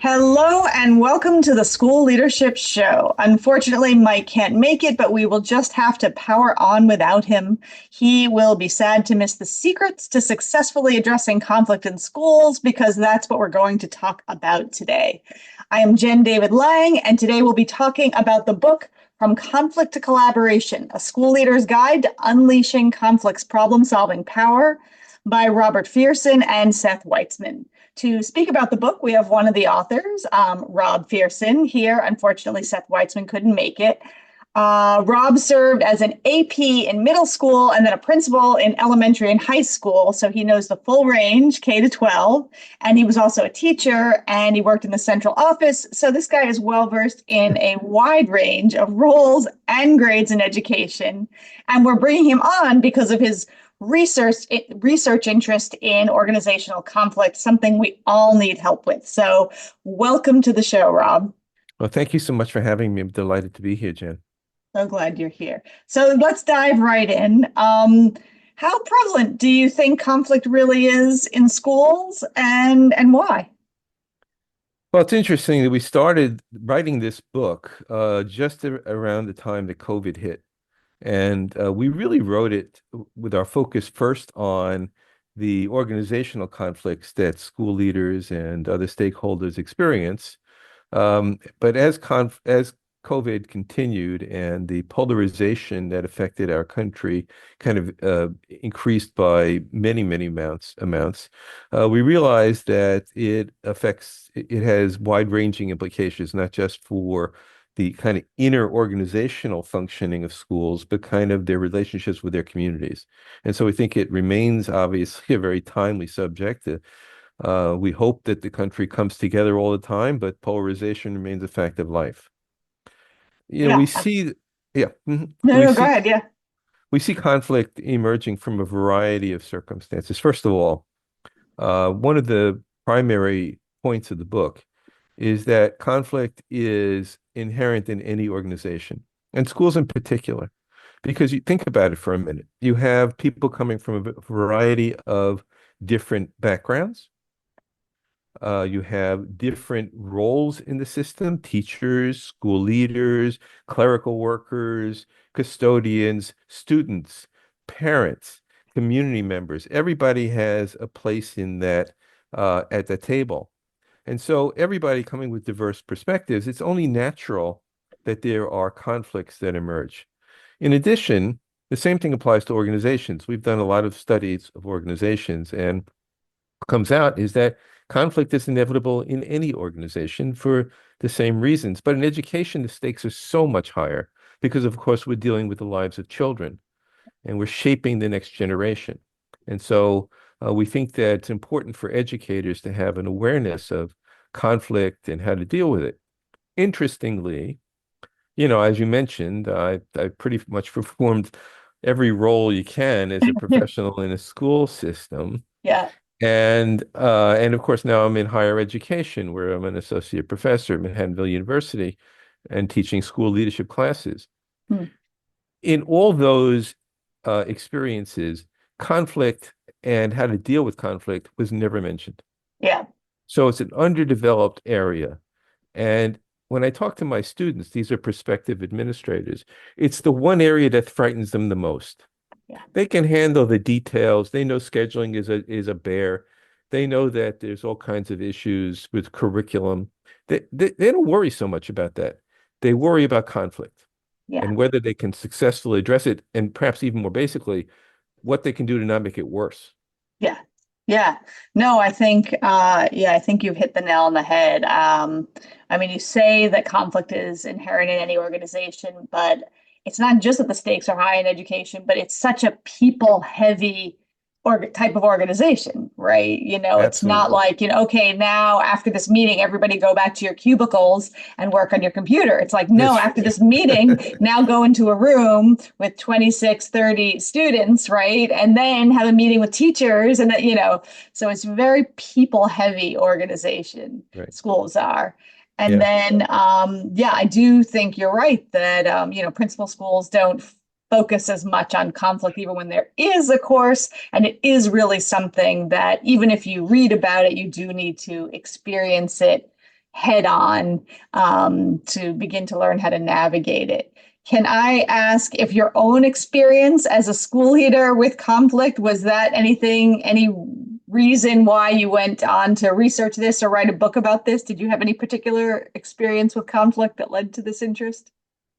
Hello and welcome to the School Leadership Show. Unfortunately, Mike can't make it, but we will just have to power on without him. He will be sad to miss the secrets to successfully addressing conflict in schools because that's what we're going to talk about today. I am Jen David Lang, and today we'll be talking about the book From Conflict to Collaboration, A School Leader's Guide to Unleashing Conflict's Problem-Solving Power by Robert Fierson and Seth Weitzman. To speak about the book, we have one of the authors, Rob Fierson, here. Unfortunately, Seth Weitzman couldn't make it. Rob served as an AP in middle school and then a principal in elementary and high school. So he knows the full range, K to 12. And he was also a teacher and he worked in the central office. So this guy is well versed in a wide range of roles and grades in education. And we're bringing him on because of his research interest in organizational conflict, something we all need help with. So welcome to the show, Rob. Well, thank you so much for having me. I'm delighted to be here, Jen. So glad you're here. So let's dive right in. How prevalent do you think conflict really is in schools and why? Well, it's interesting that we started writing this book just around the time that COVID hit. And we really wrote it with our focus first on the organizational conflicts that school leaders and other stakeholders experience. But as COVID continued and the polarization that affected our country kind of increased by many amounts, we realized that it has wide-ranging implications, not just for the kind of inner organizational functioning of schools, but kind of their relationships with their communities. And so we think it remains obviously a very timely subject. We hope that the country comes together all the time, but polarization remains a fact of life. Yeah. We see, yeah, No, go ahead. Yeah. we see conflict emerging from a variety of circumstances. First of all, one of the primary points of the book is that conflict is inherent in any organization, and schools in particular, because you think about it for a minute. You have people coming from a variety of different backgrounds. You have different roles in the system, teachers, school leaders, clerical workers, custodians, students, parents, community members. Everybody has a place in that at the table. And so everybody coming with diverse perspectives, it's only natural that there are conflicts that emerge. In addition, the same thing applies to organizations. We've done a lot of studies of organizations, and what comes out is that conflict is inevitable in any organization for the same reasons. But in education, the stakes are so much higher because, of course, we're dealing with the lives of children and we're shaping the next generation. And so we think that it's important for educators to have an awareness of conflict and how to deal with it. Interestingly, as you mentioned, I pretty much performed every role you can as a professional in a school system. Yeah. And of course now I'm in higher education where I'm an associate professor at Manhattanville University and teaching school leadership classes. Hmm. In all those experiences, conflict and how to deal with conflict was never mentioned. Yeah. So it's an underdeveloped area. And when I talk to my students, these are prospective administrators, it's the one area that frightens them the most. Yeah. They can handle the details. They know scheduling is a bear. They know that there's all kinds of issues with curriculum. They don't worry so much about that. They worry about conflict Yeah. and whether they can successfully address it, and perhaps even more basically, what they can do to not make it worse. Yeah. Yeah. No, I think you've hit the nail on the head. I mean, you say that conflict is inherent in any organization, but it's not just that the stakes are high in education, but it's such a people heavy type of organization, right? It's not Absolutely. like, okay, now after this meeting, everybody go back to your cubicles and work on your computer. It's like, no, That's after this meeting, now go into a room with 26, 30 students, right? And then have a meeting with teachers and so it's very people heavy organization, right. schools are. And Yeah. then, I do think you're right that, principal schools don't focus as much on conflict, even when there is a course. And it is really something that even if you read about it, you do need to experience it head on, to begin to learn how to navigate it. Can I ask if your own experience as a school leader with conflict, was that any reason why you went on to research this or write a book about this? Did you have any particular experience with conflict that led to this interest?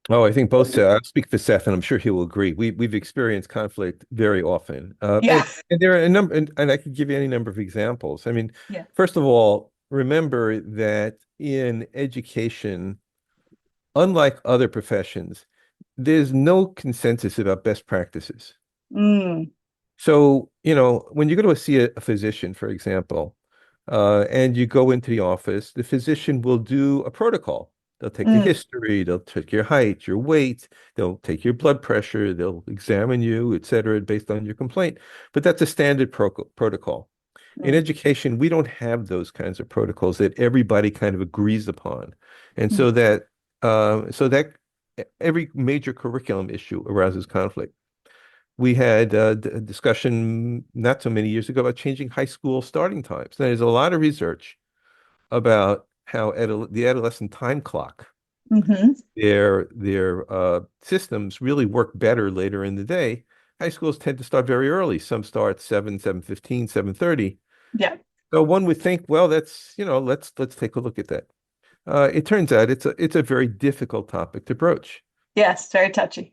Oh, I think both. I'll speak for Seth, and I'm sure he will agree. We've experienced conflict very often, Yeah. and there are a number, and I could give you any number of examples. I mean, Yeah. first of all, remember that in education, unlike other professions, there's no consensus about best practices. Mm, So, when you go to see a physician, for example, and you go into the office, the physician will do a protocol. They'll take the mm, history, they'll take your height, your weight, they'll take your blood pressure, they'll examine you, et cetera, based on your complaint. But that's a standard protocol. In mm, education, we don't have those kinds of protocols that everybody kind of agrees upon. And mm. so that every major curriculum issue arouses conflict. We had a discussion not so many years ago about changing high school starting times. Now, there's a lot of research about how the adolescent time clock, Mhm. their systems really work better later in the day. High schools tend to start very early. Some start 7, 7:15, 7:30. Yeah. So one would think, well, let's take a look at that. It turns out it's a very difficult topic to broach. Yes, very touchy.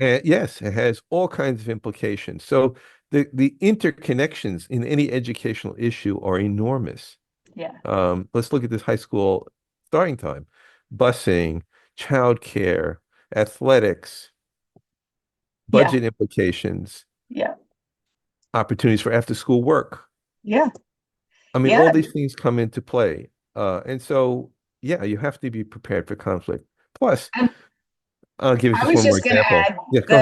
And yes, it has all kinds of implications. So the interconnections in any educational issue are enormous. Yeah. Let's look at this high school starting time, busing, childcare, athletics, Yeah. budget implications, Yeah. opportunities for after school work. Yeah. I mean, Yeah. all these things come into play. And so, yeah, you have to be prepared for conflict. Plus, And I'll give you I just was one more just going to example. add Yeah, go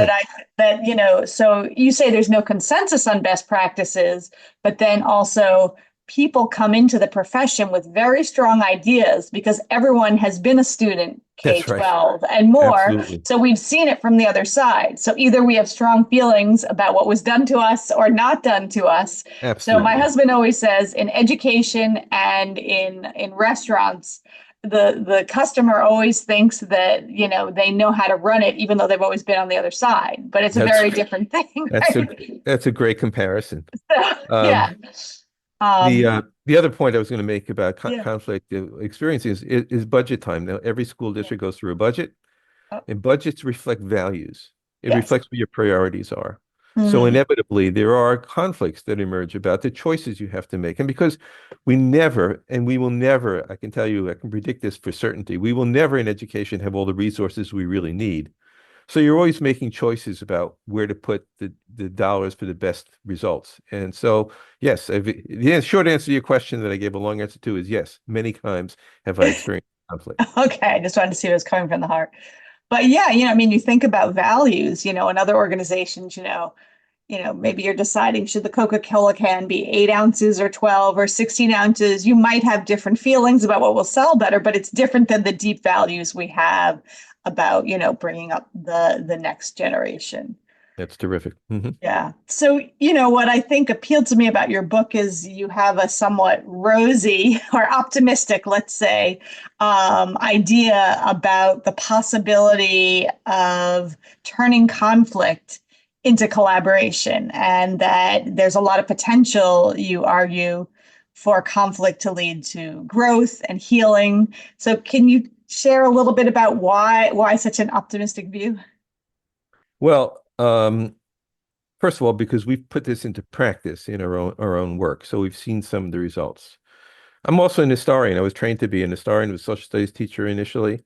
ahead. so you say there's no consensus on best practices, but then also people come into the profession with very strong ideas because everyone has been a student That's right. K-12 and more. Absolutely. So we've seen it from the other side. So either we have strong feelings about what was done to us or not done to us. So my Absolutely. husband always says in education and in restaurants, the customer always thinks that they know how to run it even though they've always been on the other side, but it's a That's very different thing. that's a Right? that's a great comparison. So, Um, yeah. the um uh, the other point I was going to make about yeah. conflict experiences is budget time. Now, every school Yeah. district goes through a budget, Oh, and budgets reflect values. It yes. reflects what your priorities are. So Mhm. inevitably, there are conflicts that emerge about the choices you have to make. And because we never, and we will never, I can tell you, I can predict this for certainty, we will never in education have all the resources we really need. So you're always making choices about where to put the dollars for the best results. And so, yes, the short answer to your question that I gave a long answer to is yes, many times have I experienced conflict. Okay, I just wanted to see if it was coming from the heart. But yeah, I mean, you think about values, in other organizations, maybe you're deciding should the Coca-Cola can be 8 ounces or 12 or 16 ounces. You might have different feelings about what will sell better, but it's different than the deep values we have about, bringing up the next generation. That's terrific. Yeah. So, what I think appealed to me about your book is you have a somewhat rosy or optimistic, let's say, idea about the possibility of turning conflict into collaboration, and that there's a lot of potential, you argue, for conflict to lead to growth and healing. So, can you share a little bit about why such an optimistic view? Well, first of all, because we've put this into practice in our own work, so we've seen some of the results. I'm also an historian. I was trained to be an historian, was a social studies teacher initially.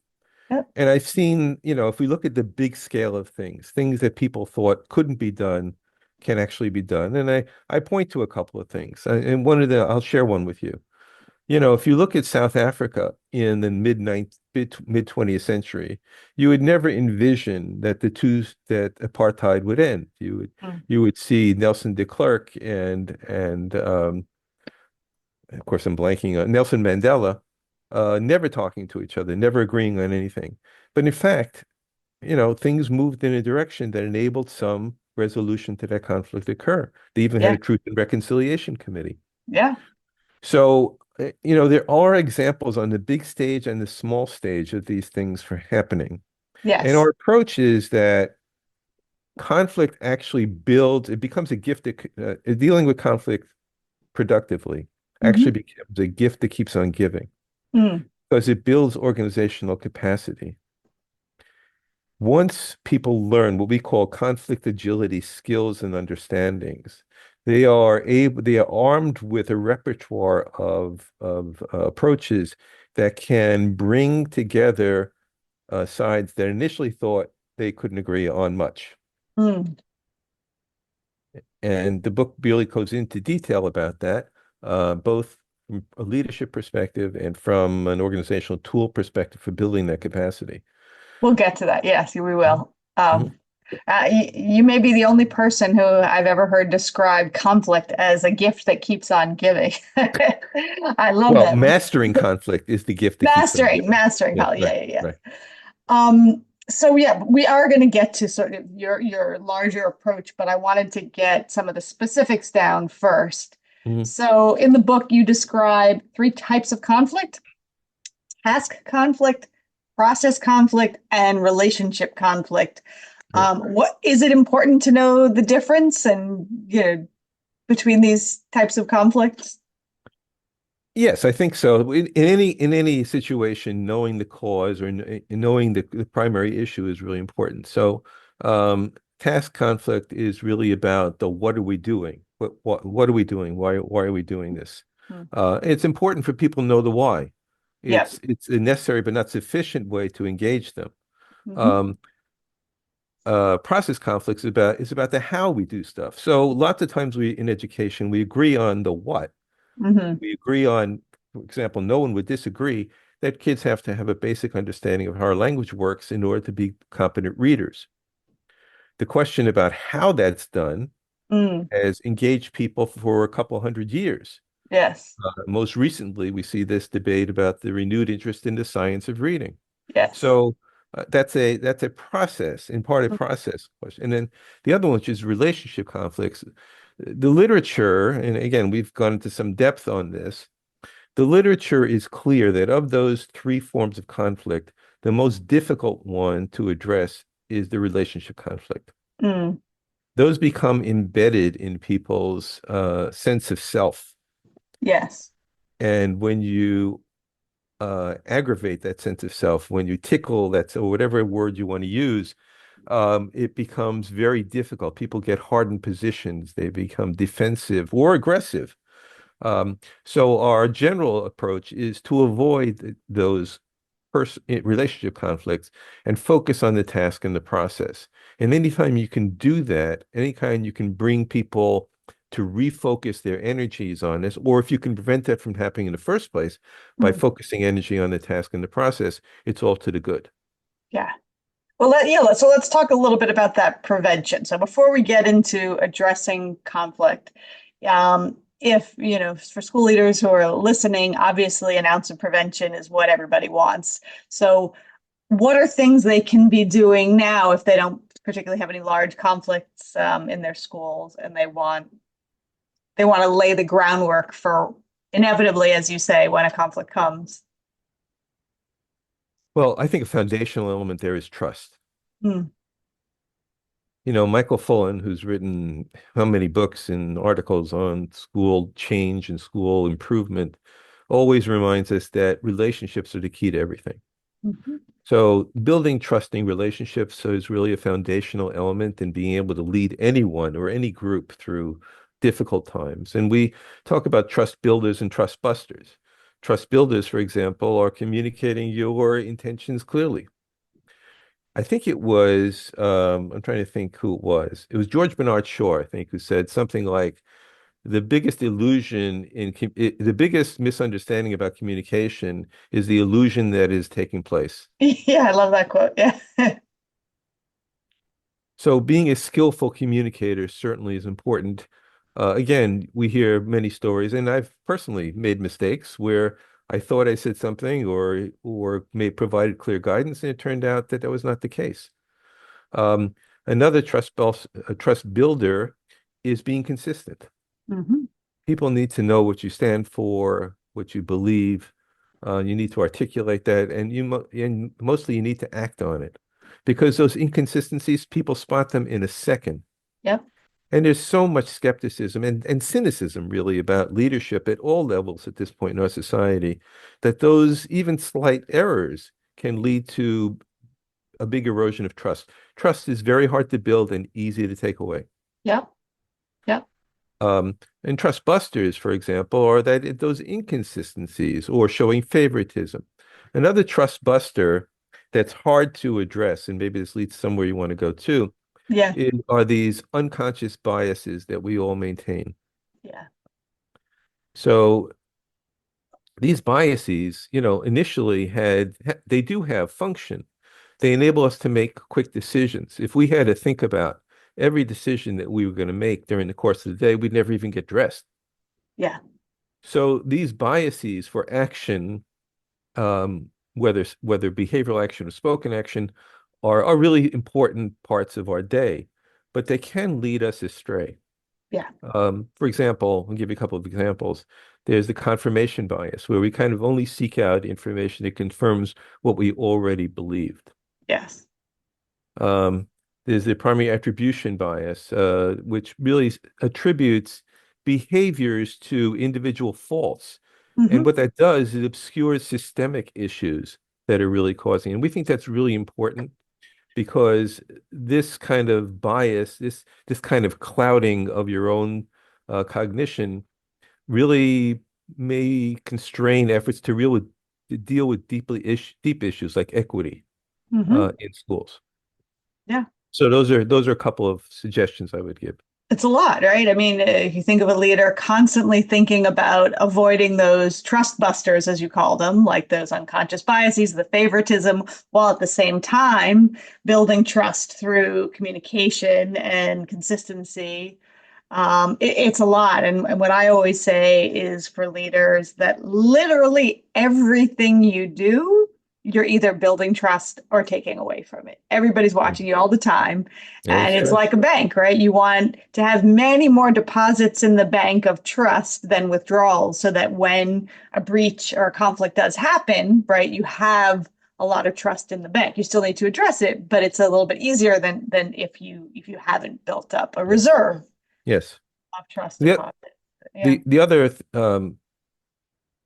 Yep. And I've seen, if we look at the big scale of things that people thought couldn't be done can actually be done. And I point to a couple of things. And I'll share one with you. If you look at South Africa in the mid 20th century, you would never envision that apartheid would end. Mm. You would see Nelson de Klerk and of course I'm blanking on Nelson Mandela, never talking to each other, never agreeing on anything. But in fact, things moved in a direction that enabled some resolution to that conflict occur. They even had Yeah. a Truth and Reconciliation Committee. Yeah. So there are examples on the big stage and the small stage of these things for happening. And Yes. our approach is that conflict actually builds, it becomes a gift dealing with conflict productively actually Hmm. becomes a gift that keeps on giving Mm. because it builds organizational capacity. Once people learn what we call conflict agility skills and understandings, they are armed with a repertoire of approaches that can bring together sides that initially thought they couldn't agree on much. Mm. And the book really goes into detail about that, both from a leadership perspective and from an organizational tool perspective for building that capacity. We'll get to that. Yes, we Mhm. will. Mhm. You may be the only person who I've ever heard describe conflict as a gift that keeps on giving. I love Well, that. mastering conflict is the gift that keeps on Mastering, giving. mastering Yeah, conflict. right, Yeah, yeah, right. yeah. So yeah, we are going to get to sort of your larger approach, but I wanted to get some of the specifics down first. Mhm. So in the book, you describe three types of conflict: task conflict, process conflict, and relationship conflict. Right. What is it important to know the difference and between these types of conflicts? Yes, I think so. In any situation, knowing the cause or knowing the primary issue is really important. So, task conflict is really about the what are we doing? What are we doing? Why are we doing this? Hmm. It's important for people to know the why. Yep. It's a necessary but not sufficient way to engage them. Hmm. Um, Process conflicts is about the how we do stuff. So lots of times we in education we agree on the what. Hmm. We agree on, for example, no one would disagree that kids have to have a basic understanding of how our language works in order to be competent readers. The question about how that's done Mm. has engaged people for a couple hundred years. Yes. Most recently, we see this debate about the renewed interest in the science of reading. Yes. So that's a process, in part a process question. And then the other one, which is relationship conflicts, the literature, and again, we've gone into some depth on this. The literature is clear that of those three forms of conflict, the most difficult one to address is the relationship conflict. Mm. Those become embedded in people's sense of self. Yes. And when you aggravate that sense of self, when you tickle that, or whatever word you want to use, it becomes very difficult. People get hardened positions, they become defensive or aggressive. So our general approach is to avoid those relationship conflicts and focus on the task and the process. And anytime you can do that, anytime you can bring people to refocus their energies on this, or if you can prevent that from happening in the first place by Mm. focusing energy on the task and the process, it's all to the good. Yeah. Well, so let's talk a little bit about that prevention. So before we get into addressing conflict, if, for school leaders who are listening, obviously an ounce of prevention is what everybody wants. So what are things they can be doing now if they don't particularly have any large conflicts in their schools and they want to lay the groundwork for inevitably, as you say, when a conflict comes? Well, I think a foundational element there is trust. Hmm. Michael Fullan, who's written how many books and articles on school change and school improvement, always reminds us that relationships are the key to everything. Mhm. So building trusting relationships is really a foundational element in being able to lead anyone or any group through difficult times. And we talk about trust builders and trust busters. Trust builders, for example, are communicating your intentions clearly. I think it was, I'm trying to think who it was. It was George Bernard Shaw, I think, who said something like, the biggest the biggest misunderstanding about communication is the illusion that is taking place. Yeah, I love that quote. Yeah. So being a skillful communicator certainly is important. Again, we hear many stories, and I've personally made mistakes where I thought I said something or may provided clear guidance, and it turned out that that was not the case. Um, Another trust builder is being consistent. Hmm. People need to know what you stand for, what you believe. You need to articulate that, and and mostly you need to act on it, because those inconsistencies, people spot them in a second. Yep. And there's so much skepticism and cynicism really about leadership at all levels at this point in our society, that those even slight errors can lead to a big erosion of trust. Trust is very hard to build and easy to take away. Yep. Yep. And trust busters, for example, are those inconsistencies or showing favoritism. Another trust buster that's hard to address, and maybe this leads somewhere you want to go to, Yeah. are these unconscious biases that we all maintain. Yeah. So these biases, initially they do have function. They enable us to make quick decisions. If we had to think about every decision that we were going to make during the course of the day, we'd never even get dressed. Yeah. So these biases for action, whether behavioral action or spoken action, are really important parts of our day, but they can lead us astray. Yeah. For example, I'll give you a couple of examples. There's the confirmation bias, where we kind of only seek out information that confirms what we already believed. Yes. Um, there's the primary attribution bias, which really attributes behaviors to individual faults. And Hmm. what that does is obscures systemic issues that are really causing. And we think that's really important, because this kind of bias, this kind of clouding of your own cognition, really may constrain efforts to deal with deep issues like equity Hmm. in schools. Yeah. So those are a couple of suggestions I would give. It's a lot, right? I mean, if you think of a leader constantly thinking about avoiding those trust busters, as you call them, like those unconscious biases, the favoritism, while at the same time building trust through communication and consistency. It's a lot. And what I always say is for leaders that literally everything you do, you're either building trust or taking away from it. Everybody's watching you all the time. That And is it's true. like a bank, right? You want to have many more deposits in the bank of trust than withdrawals, so that when a breach or a conflict does happen, right, you have a lot of trust in the bank. You still need to address it, but it's a little bit easier than if you haven't built up a Yes. reserve Yes. of trust The deposit. Yeah. the other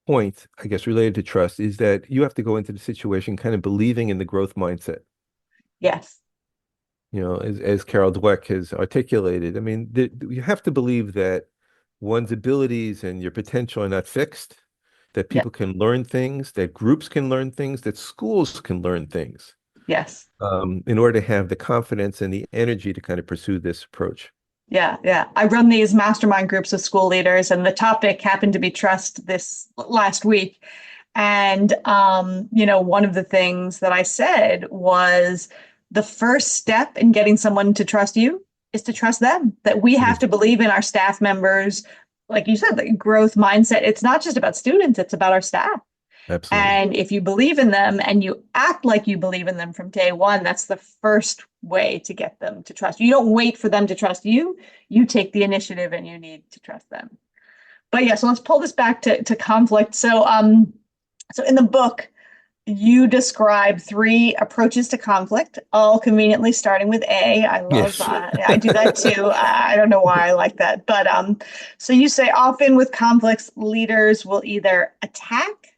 point, I guess, related to trust is that you have to go into the situation kind of believing in the growth mindset. Yes. As Carol Dweck has articulated. I mean, you have to believe that one's abilities and your potential are not fixed, that Yeah. people can learn things, that groups can learn things, that schools can learn things, Yes. in order to have the confidence and the energy to kind of pursue this approach. Yeah, yeah. I run these mastermind groups with school leaders, and the topic happened to be trust this last week. And one of the things that I said was the first step in getting someone to trust you is to trust them. That we have Mhm. to believe in our staff members, like you said, the growth mindset. It's not just about students; it's about our staff. Absolutely. And if you believe in them and you act like you believe in them from day one, that's the first way to get them to trust you. You don't wait for them to trust you. You take the initiative and you need to trust them. But yeah, so let's pull this back to conflict. So in the book, you describe three approaches to conflict, all conveniently starting with A. I love, Yes. I do that too. I don't know why I like that. But so you say often with conflicts, leaders will either attack,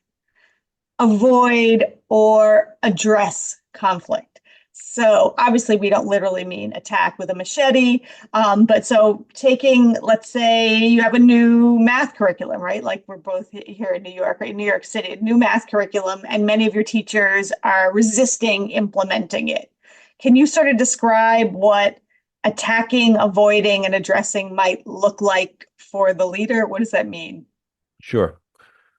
avoid, or address conflict. So obviously we don't literally mean attack with a machete, but so taking, let's say you have a new math curriculum, right? Like we're both here in New York, right? New York City, a new math curriculum, and many of your teachers are resisting implementing it. Can you sort of describe what attacking, avoiding, and addressing might look like for the leader? What does that mean? Sure.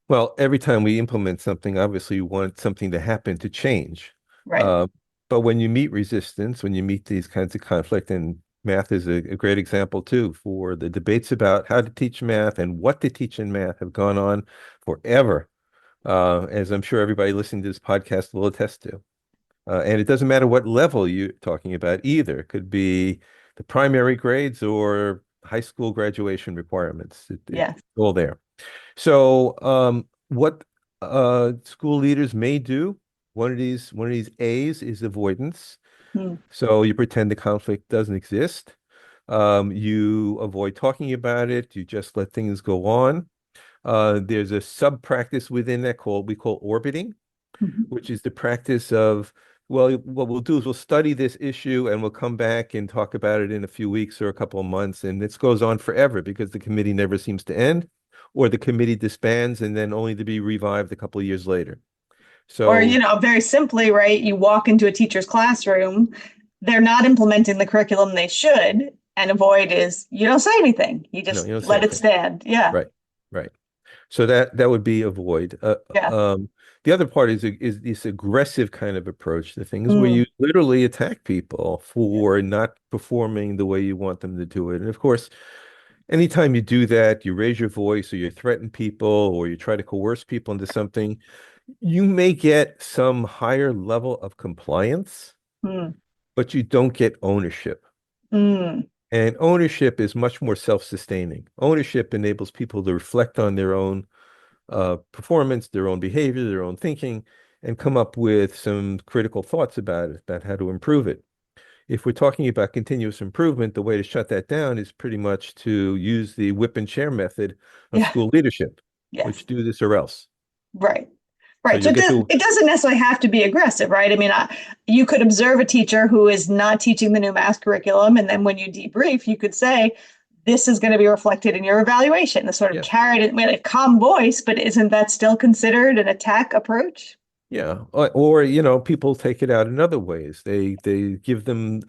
Well, every time we implement something, obviously you want something to happen to change. Right. Uh, but when you meet resistance, when you meet these kinds of conflict, and math is a great example too, for the debates about how to teach math and what to teach in math have gone on forever, as I'm sure everybody listening to this podcast will attest to. And it doesn't matter what level you're talking about either. It could be the primary grades or high school graduation requirements. It's Yes. all there. So what school leaders may do, one of these A's is avoidance. Mm, So you pretend the conflict doesn't exist. You avoid talking about it. You just let things go on. There's a sub practice within that called we call orbiting, mhm. which is the practice of, well, what we'll do is we'll study this issue and we'll come back and talk about it in a few weeks or a couple of months. And this goes on forever because the committee never seems to end, or the committee disbands and then only to be revived a couple of years later. Or, So, very simply, right? You walk into a teacher's classroom, they're not implementing the curriculum they should, and avoid is you don't say anything. You no, just you don't say let it anything. stand. Yeah. Right, right. So that would be avoid. Yeah. The other part is this aggressive kind of approach to things where Mm, you literally attack people for not performing the way you want them to do it. And of course, anytime you do that, you raise your voice or you threaten people or you try to coerce people into something, you may get some higher level of compliance, mm, but you don't get ownership. mm. And ownership is much more self-sustaining. Ownership enables people to reflect on their own performance, their own behavior, their own thinking, and come up with some critical thoughts about it, about how to improve it. If we're talking about continuous improvement, the way to shut that down is pretty much to use the whip and chair method of Yeah. school leadership, Yes. which do this or else. Right. So Right. So you'll get to, it doesn't necessarily have to be aggressive, right? I mean, you could observe a teacher who is not teaching the new math curriculum, and then when you debrief, you could say, "This is going to be reflected in your evaluation." The sort of yeah, carrot, I mean, a calm voice, but isn't that still considered an attack approach? yeah. Or people take it out in other ways. They give them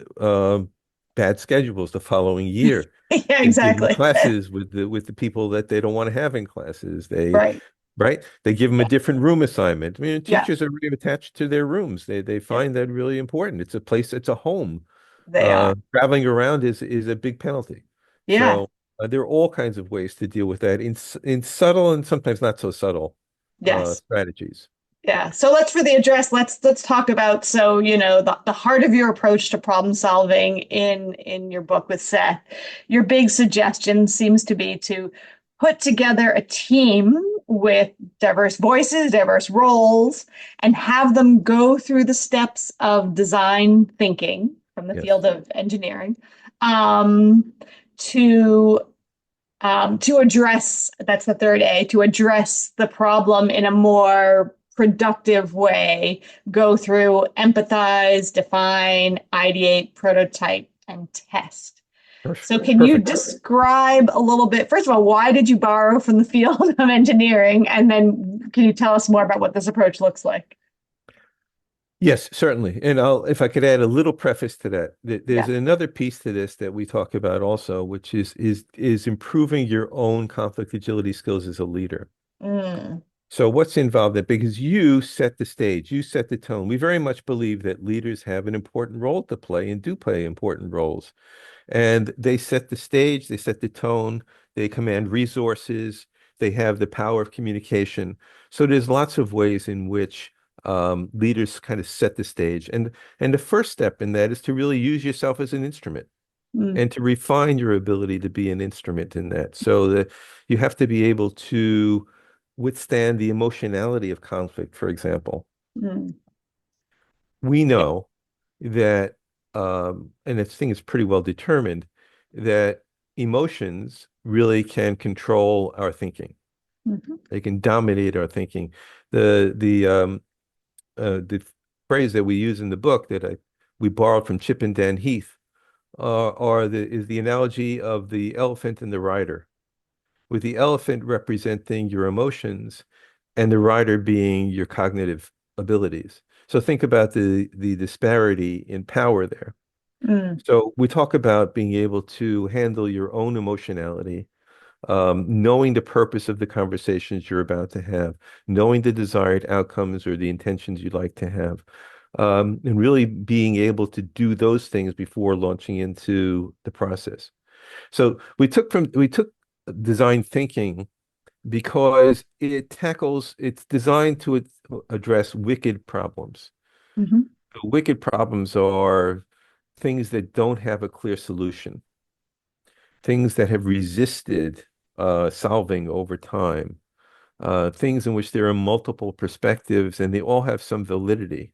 bad schedules the following year. Yeah, They give them exactly. classes with the people that they don't want to have in classes. Right. Right? They give them a Yeah. different room assignment. I mean, Yeah. teachers are really attached to their rooms. They Yeah. find that really important. It's a place, it's a home. They are. Traveling around is a big penalty. Yeah. So there are all kinds of ways to deal with that in subtle and sometimes not so subtle Yes. strategies. Yeah. So let's for the address, let's talk about the heart of your approach to problem solving in your book with Seth. Your big suggestion seems to be to put together a team with diverse voices, diverse roles, and have them go through the steps of design thinking from the Yes. field of engineering um, to to address, that's the third A, to address the problem in a more productive way, go through, empathize, define, ideate, prototype, and test. So can you Perfect. describe a little bit, first of all, why did you borrow from the field of engineering? And then can you tell us more about what this approach looks like? Yes, certainly. And if I could add a little preface to that, there's Yeah. another piece to this that we talk about also, which is improving your own conflict agility skills as a leader. Mm, So what's involved there? Because you set the stage, you set the tone. We very much believe that leaders have an important role to play and do play important roles. And they set the stage, they set the tone, they command resources, they have the power of communication. So there's lots of ways in which leaders kind of set the stage. And the first step in that is to really use yourself as an instrument mm, and to refine your ability to be an instrument in that. So that you have to be able to withstand the emotionality of conflict, for example. mm, We know that, and this thing is pretty well determined, that emotions really can control our thinking. mhm, They can dominate our thinking. The phrase that we use in the book that we borrowed from Chip and Dan Heath is the analogy of the elephant and the rider, with the elephant representing your emotions and the rider being your cognitive abilities. So think about the disparity in power there. mm, So we talk about being able to handle your own emotionality, knowing the purpose of the conversations you're about to have, knowing the desired outcomes or the intentions you'd like to have, and really being able to do those things before launching into the process. So we took design thinking because it's designed to address wicked problems. mhm, The wicked problems are things that don't have a clear solution, things that have resisted solving over time. things in which there are multiple perspectives and they all have some validity.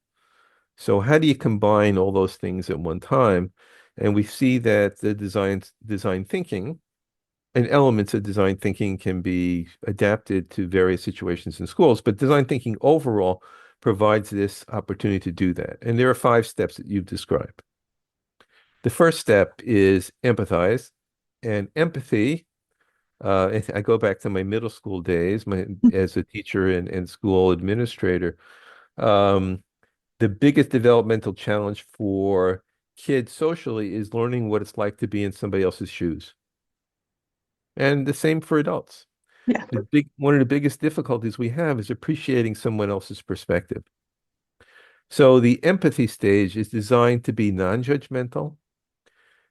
So how do you combine all those things at one time? And we see that the design thinking and elements of design thinking can be adapted to various situations in schools, but design thinking overall provides this opportunity to do that. And there are 5 steps that you've described. The first step is empathize, and empathy. I go back to my middle school days, as a teacher and school administrator. Um, the biggest developmental challenge for kids socially is learning what it's like to be in somebody else's shoes. And the same for adults. Yeah. One of the biggest difficulties we have is appreciating someone else's perspective. So the empathy stage is designed to be non-judgmental.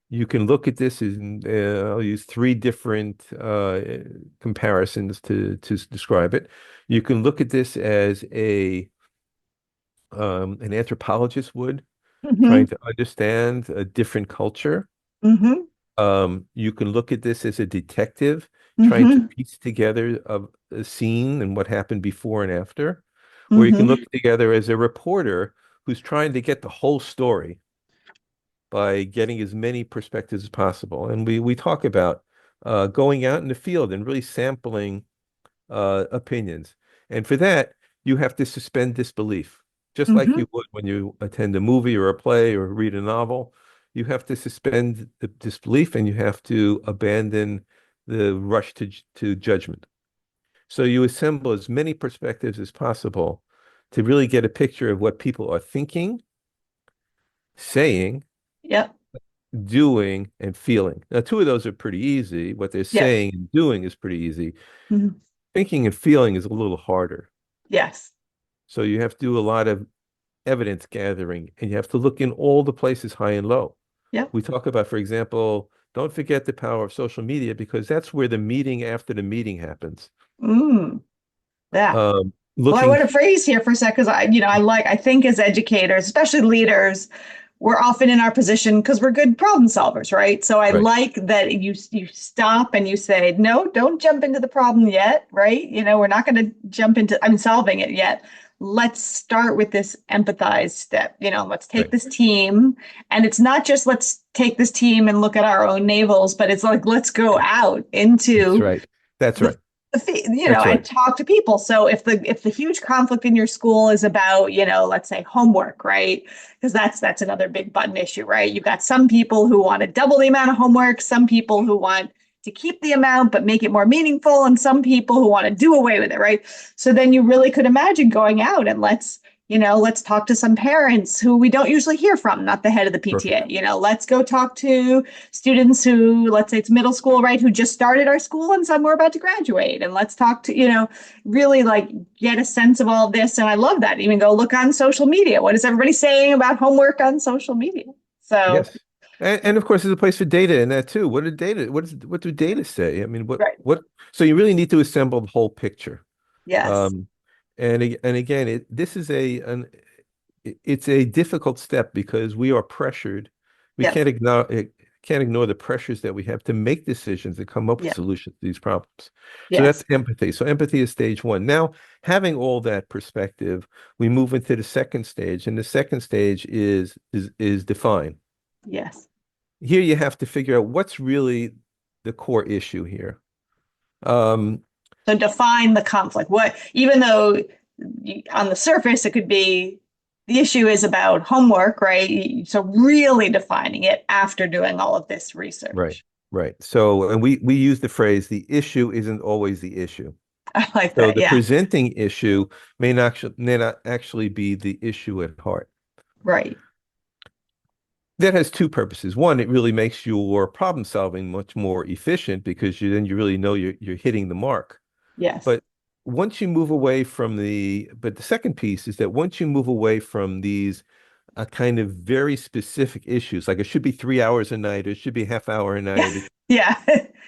You can look at this in, I'll use 3 different comparisons to describe it. You can look at this as an anthropologist would, Mm-hmm. trying to understand a different culture. Mm-hmm. You can look at this as a detective trying to Mm-hmm. piece together a scene and what happened before and after, or you can Mm-hmm. look together as a reporter who's trying to get the whole story by getting as many perspectives as possible. And we talk about going out in the field and really sampling opinions. And for that, you have to suspend disbelief, just like Mm-hmm. you would when you attend a movie or a play or read a novel. You have to suspend the disbelief and you have to abandon the rush to judgment. So you assemble as many perspectives as possible to really get a picture of what people are thinking, saying, Yep. doing, and feeling. Now, 2 of those are pretty easy. What they're Yep. saying and doing is pretty easy. Mhm. Thinking and feeling is a little harder. Yes. So you have to do a lot of evidence gathering and you have to look in all the places high and low. Yep. We talk about, for example, don't forget the power of social media because that's where the meeting after the meeting happens. Mm. Yeah. Well, I Looking, want to phrase here for a sec because I think as educators, especially leaders, we're often in our position because we're good problem solvers, right? So I right, like that you stop and you say, no, don't jump into the problem yet, right? We're not going to jump into I'm solving it yet. Let's start with this empathize step. Let's take right. this team, and it's not just let's take this team and look at our own navels, but it's like let's go out That's into right. That's the right. That's and right. talk to people. So if the huge conflict in your school is about, let's say homework, right? Because that's another big button issue, right? You've got some people who want to double the amount of homework, some people who want to keep the amount but make it more meaningful, and some people who want to do away with it, right? So then you really could imagine going out and let's talk to some parents who we don't usually hear from, not the head of the PTA. Perfect. Let's go talk to students who, let's say it's middle school, right, who just started our school and some were about to graduate. And let's talk to, really like get a sense of all of this. And I love that. Even go look on social media. What is everybody saying about homework on social media? So, Yes. And of course, there's a place for data in that too. What do data say? I mean, right. so you really need to assemble the whole picture. Yes. Um, and again, this is it's a difficult step because we are pressured. We Yep. can't ignore the pressures that we have to make decisions and come up with Yep. solutions to these problems. So Yes. that's empathy. So empathy is stage 1. Now, having all that perspective, we move into the second stage, and the second stage is define. Yes. Here you have to figure out what's really the core issue here. Um, So define the conflict. Even though on the surface it could be the issue is about homework, right? So really defining it after doing all of this right, research. right. So, and we use the phrase, the issue isn't always the issue. I like So that. the Yeah. presenting issue may not actually be the issue at heart. Right. That has 2 purposes. One, it really makes your problem solving much more efficient because you really know you're hitting the mark. Yes. But once you move away from but the second piece is that once you move away from these kind of very specific issues, like it should be 3 hours a night, or it should be half hour a night, Yeah.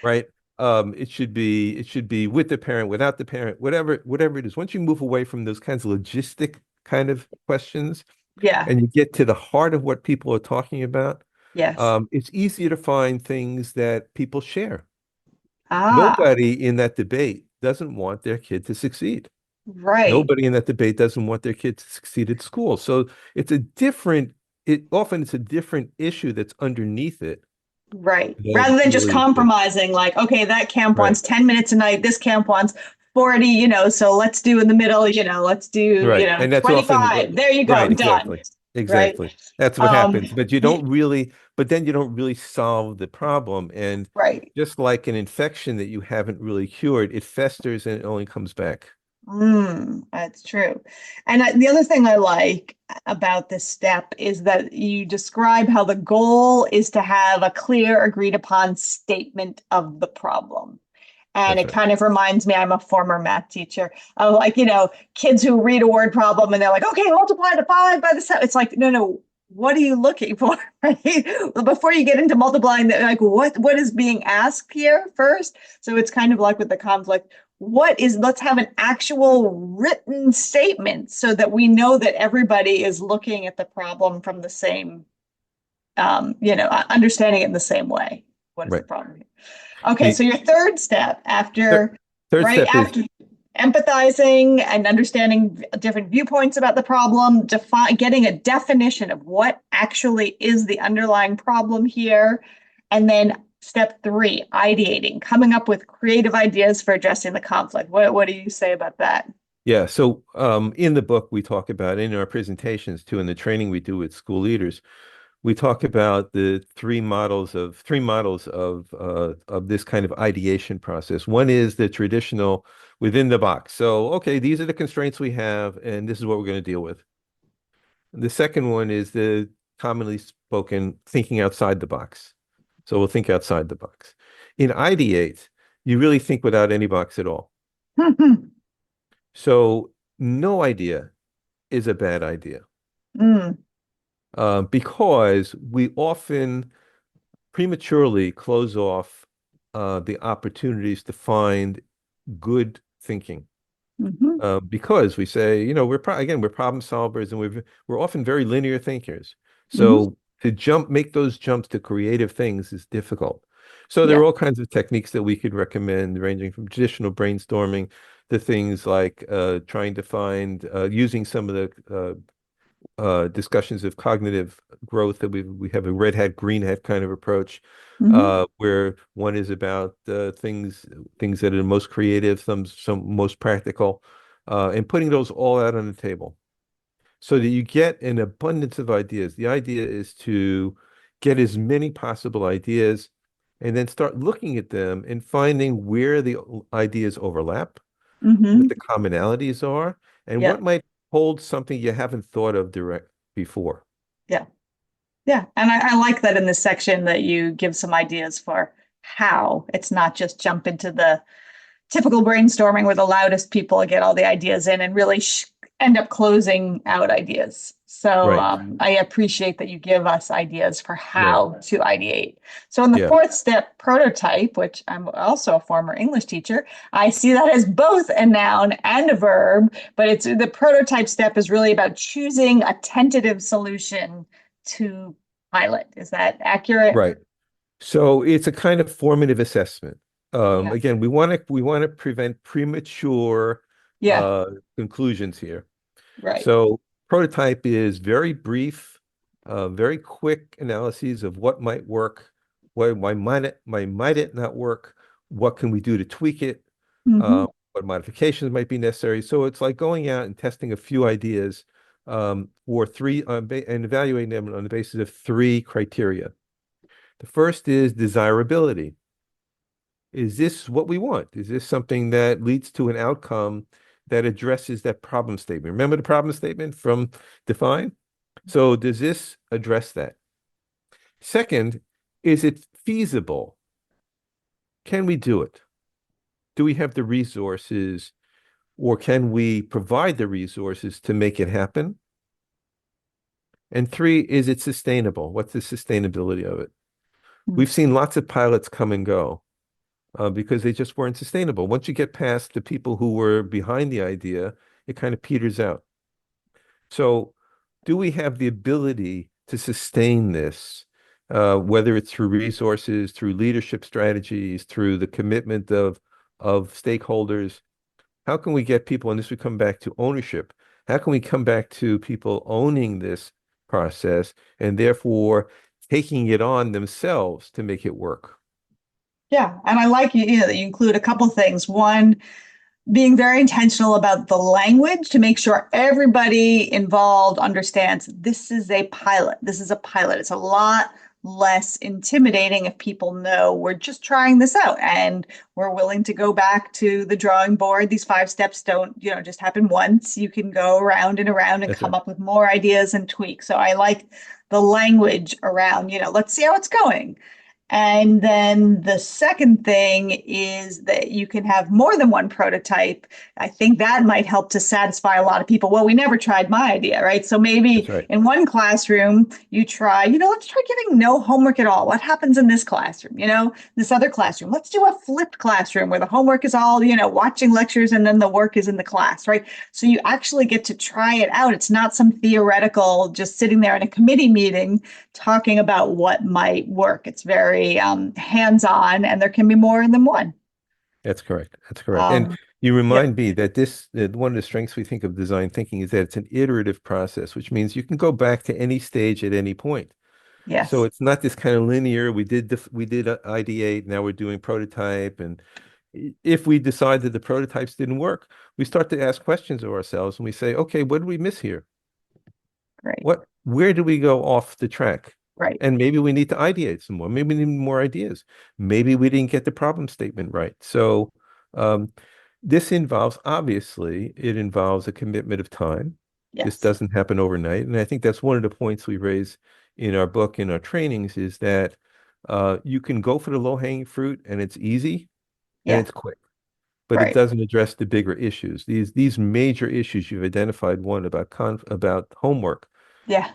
right? It should be with the parent, without the parent, whatever it is. Once you move away from those kinds of logistic kind of questions Yeah. and you get to the heart of what people are talking about, Yes. it's easier to find things that people share. Ah. Nobody in that debate doesn't want their kid to succeed. Right. Nobody in that debate doesn't want their kid to succeed at school. So it's a different, often it's a different issue that's underneath it Right. than Rather than just really the, compromising, like, okay, that camp right, wants 10 minutes a night, this camp wants 40, so let's do in the middle, let's do, right. And that's often what, 25. There you go, right, done. exactly. Right. Exactly. That's what Um, happens. But you don't really, but then you don't really solve the problem. And right. just like an infection that you haven't really cured, it festers and it only comes back. That's true. And the other thing I like about this step is that you describe how the goal is to have a clear, agreed upon statement of the problem. And That's it right. kind of reminds me, I'm a former math teacher, of like, kids who read a word problem and they're like, okay, multiply the five by the seven. It's like, no, no, what are you looking for? Right? Before you get into multiplying, like what is being asked here first? So it's kind of like with the conflict. Let's have an actual written statement so that we know that everybody is looking at the problem from the same, understanding it in the same way. What is the Right. problem here? Okay, The so your third step thir- third right step is, after empathizing and understanding different viewpoints about the problem, getting a definition of what actually is the underlying problem here, and then step three, ideating, coming up with creative ideas for addressing the conflict. What do you say about that? yeah. So in the book, we talk about in our presentations too, in the training we do with school leaders, we talk about the three models of this kind of ideation process. One is the traditional within the box. So, okay, these are the constraints we have, and this is what we're going to deal with. The second one is the commonly spoken thinking outside the box. So we'll think outside the box. In ideate, you really think without any box at all. So no idea is a bad idea Mm, because we often prematurely close off the opportunities to find good thinking. mhm, Because we say, we're problem solvers and we're often very linear thinkers. mhm. So to make those jumps to creative things is difficult. So there Yeah. are all kinds of techniques that we could recommend, ranging from traditional brainstorming to things like trying to find, using some of the discussions of cognitive growth that we have a red hat, green hat kind of approach, Mhm. where one is about things that are most creative, some most practical, and putting those all out on the table so that you get an abundance of ideas. The idea is to get as many possible ideas and then start looking at them and finding where the ideas overlap, what Mhm. the commonalities are, and Yeah. what might hold something you haven't thought of direct before. Yeah. Yeah. And I like that in this section that you give some ideas for how it's not just jump into the typical brainstorming where the loudest people get all the ideas in and really end up closing out ideas. So Right. I appreciate that you give us ideas for Right. how to ideate. So in the Yeah. fourth step, prototype, which I'm also a former English teacher, I see that as both a noun and a verb, but it's the prototype step is really about choosing a tentative solution to pilot. Is that accurate? Right. So it's a kind of formative assessment. Yeah. Again, we want to prevent premature Yeah. conclusions here. Right. So prototype is very brief, very quick analyses of what might work, why might it not work, what can we do to tweak it, Hmm. what modifications might be necessary. So it's like going out and testing a few ideas or three and evaluating them on the basis of three criteria. The first is desirability. Is this what we want? Is this something that leads to an outcome that addresses that problem statement? Remember the problem statement from Define? So does this address that? Second, is it feasible? Can we do it? Do we have the resources or can we provide the resources to make it happen? And three, is it sustainable? What's the sustainability of it? We've seen lots of pilots come and go because they just weren't sustainable. Once you get past the people who were behind the idea, it kind of peters out. So, do we have the ability to sustain this, whether it's through resources, through leadership strategies, through the commitment of of stakeholders. How can we get people, and this would come back to ownership, how can we come back to people owning this process and therefore taking it on themselves to make it work? Yeah, and I like that you include a couple things. One, being very intentional about the language to make sure everybody involved understands this is a pilot. This is a pilot. It's a lot less intimidating if people know we're just trying this out and we're willing to go back to the drawing board. These 5 steps don't, just happen once. You can go around and That's come right. up with more ideas and tweaks. So I like the language around, let's see how it's going. And then the second thing is that you can have more than one prototype. I think that might help to satisfy a lot of people. Well, we never tried my idea, right? So That's maybe right. in one classroom, you try, let's try giving no homework at all. What happens in this classroom? This other classroom, let's do a flipped classroom where the homework is all, watching lectures and then the work is in the class, right? So you actually get to try it out. It's not some theoretical, just sitting there in a committee meeting talking about what might work. It's very hands-on, and there can be more than one. That's correct. That's correct. And Um, you yep. remind me that that one of the strengths we think of design thinking is that it's an iterative process, which means you can go back to any stage at any point. So Yes. it's not this kind of linear, we did ideate, now we're doing prototype. And if we decide that the prototypes didn't work, we start to ask questions of ourselves and we say, okay, what did we miss here? Great. Where do we go off the track? Right. And maybe we need to ideate some more. Maybe we need more ideas. Maybe we didn't get the problem statement right. So um, this involves, obviously, it involves a commitment of time. This Yes. doesn't happen overnight. And I think that's one of the points we raise in our book, in our trainings, is that you can go for the low-hanging fruit and it's easy and Yeah. it's quick, but it Right. doesn't address the bigger issues. These major issues you've identified, one about homework, Yeah.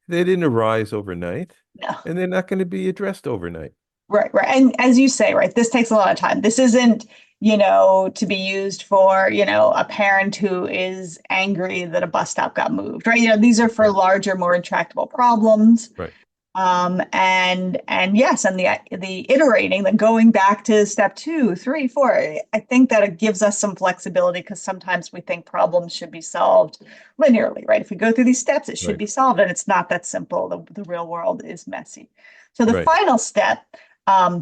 they didn't arise overnight, No. and they're not going to be addressed overnight. Right. Right. And as you say, right, this takes a lot of time. This isn't, to be used for, a parent who is angry that a bus stop got moved, right? These are for Right. larger, more intractable problems. Right. And yes, and the iterating, the going back to step 2, 3, 4, I think that it gives us some flexibility because sometimes we think problems should be solved linearly, right? If we go through these steps, it should Right. be solved, and it's not that simple. The real world is messy. So the Right. final step,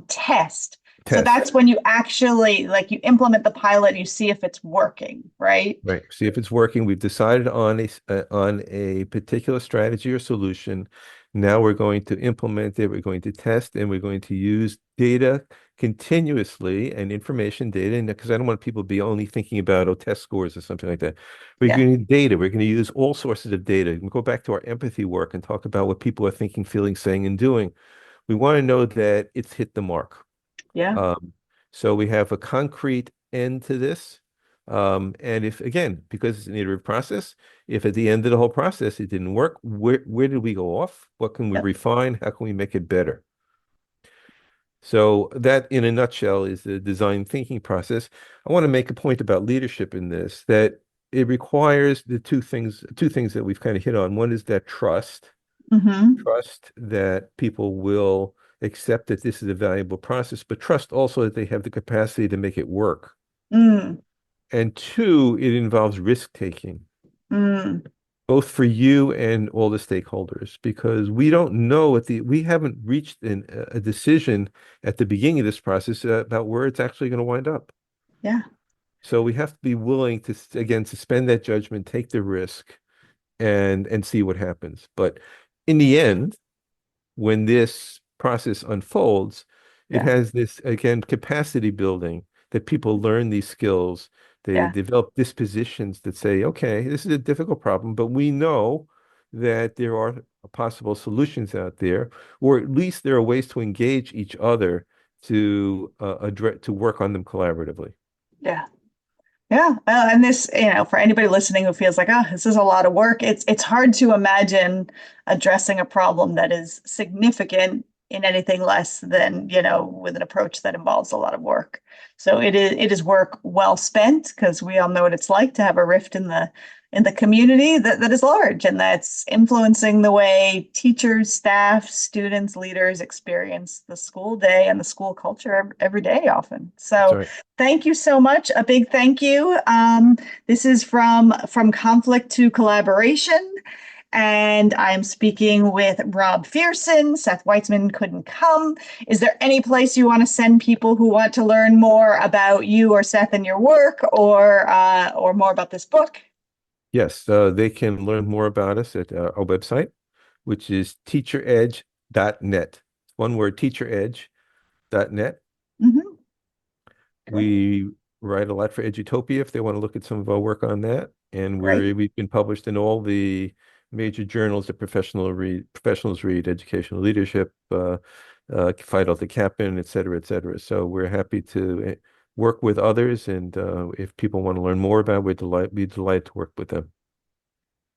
test. So that's Test. when you actually like you implement the pilot, you see if it's working, right? Right. See if it's working. We've decided on a particular strategy or solution. Now we're going to implement it. We're going to test, and we're going to use data continuously and information data. Because I don't want people to be only thinking about test scores or something like that. We're Yeah, going to need data. We're going to use all sources of data. We can go back to our empathy work and talk about what people are thinking, feeling, saying, and doing. We want to know that it's hit the mark. yeah, Um, so we have a concrete end to this. And if, again, because it's an iterative process, if at the end of the whole process it didn't work, where did we go off? What can we yep. refine? How can we make it better? So that, in a nutshell, is the design thinking process. I want to make a point about leadership in this, that it requires the two things that we've kind of hit on. One is that Hmm. trust that people will accept that this is a valuable process, but trust also that they have the capacity to make it work. Mm, And two, it involves risk taking, mm, both for you and all the stakeholders, because we don't know we haven't reached a decision at the beginning of this process about where it's actually going to wind up. yeah, So we have to be willing to, again, suspend that judgment, take the risk, and see what happens. But in the end, when this process unfolds, it yeah, has this, again, capacity building, that people learn these skills. They yeah. develop dispositions that say, okay, this is a difficult problem, but we know that there are possible solutions out there, or at least there are ways to engage each other to address, to work on them collaboratively. Yeah. Yeah. And this, for anybody listening who feels like, oh, this is a lot of work, it's hard to imagine addressing a problem that is significant in anything less than, with an approach that involves a lot of work. So it is work well spent because we all know what it's like to have a rift in the community that is large and that's influencing the way teachers, staff, students, leaders experience the school day and the school culture every day often. That's So right. thank you so much. A big thank you. This is from Conflict to Collaboration. And I'm speaking with Rob Fearson. Seth Weitzman couldn't come. Is there any place you want to send people who want to learn more about you or Seth and your work, or more about this book? Yes, they can learn more about us at our website, which is teacheredge.net. One word, teacheredge.net. Mhm. We write a lot for Edutopia if they want to look at some of our work on that. And Great. we've been published in all the major journals that professionals read, Educational Leadership, Phi Delta Kappan, et cetera, et cetera. So we're happy to work with others. And if people want to learn more about it, we'd be delighted to work with them.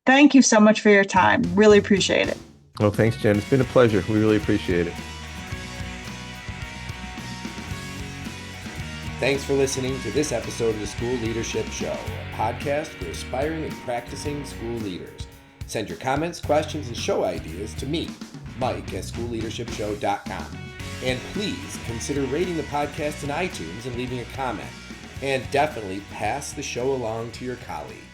Thank you so much for your time. Really appreciate it. Oh, thanks, Jen. It's been a pleasure. We really appreciate it. Thanks for listening to this episode of the School Leadership Show, a podcast for aspiring and practicing school leaders. Send your comments, questions, and show ideas to me, Mike, at schoolleadershipshow.com. And please consider rating the podcast in iTunes and leaving a comment. And definitely pass the show along to your colleagues.